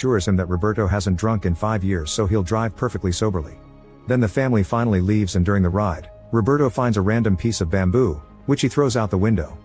assures him that Roberto hasn't drunk in 5 years, so he'll drive perfectly soberly. Then the family finally leaves, and during the ride, Roberto finds a random piece of bamboo, which he throws out the window.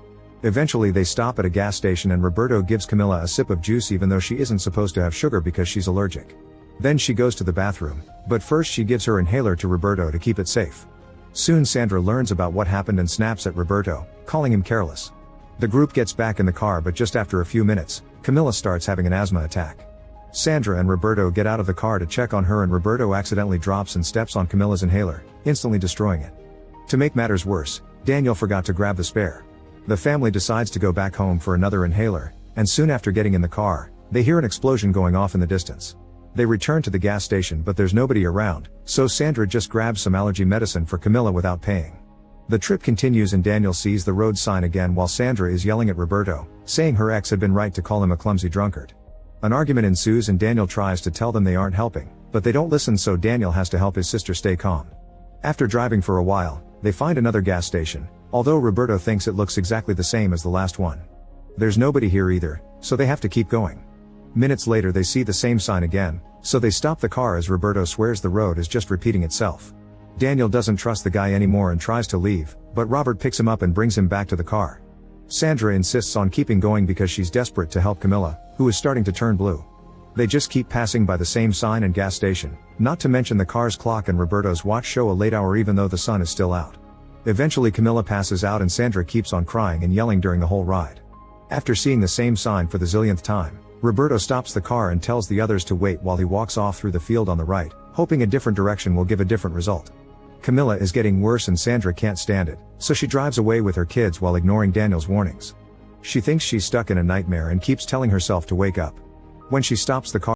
Eventually they stop at a gas station and Roberto gives Camilla a sip of juice even though she isn't supposed to have sugar because she's allergic. Then she goes to the bathroom, but first she gives her inhaler to Roberto to keep it safe. Soon Sandra learns about what happened and snaps at Roberto, calling him careless. The group gets back in the car, but just after a few minutes, Camilla starts having an asthma attack. Sandra and Roberto get out of the car to check on her, and Roberto accidentally drops and steps on Camilla's inhaler, instantly destroying it. To make matters worse, Daniel forgot to grab the spare. The family decides to go back home for another inhaler, and soon after getting in the car, they hear an explosion going off in the distance. They return to the gas station, but there's nobody around, so Sandra just grabs some allergy medicine for Camilla without paying. The trip continues and Daniel sees the road sign again while Sandra is yelling at Roberto, saying her ex had been right to call him a clumsy drunkard. An argument ensues and Daniel tries to tell them they aren't helping, but they don't listen, so Daniel has to help his sister stay calm. After driving for a while, they find another gas station, although Roberto thinks it looks exactly the same as the last one. There's nobody here either, so they have to keep going. Minutes later they see the same sign again, so they stop the car as Roberto swears the road is just repeating itself. Daniel doesn't trust the guy anymore and tries to leave, but Robert picks him up and brings him back to the car. Sandra insists on keeping going because she's desperate to help Camilla, who is starting to turn blue. They just keep passing by the same sign and gas station, not to mention the car's clock and Roberto's watch show a late hour even though the sun is still out. Eventually Camilla passes out and Sandra keeps on crying and yelling during the whole ride. After seeing the same sign for the zillionth time, Roberto stops the car and tells the others to wait while he walks off through the field on the right, hoping a different direction will give a different result. Camilla is getting worse and Sandra can't stand it, so she drives away with her kids while ignoring Daniel's warnings. She thinks she's stuck in a nightmare and keeps telling herself to wake up. When she stops the car,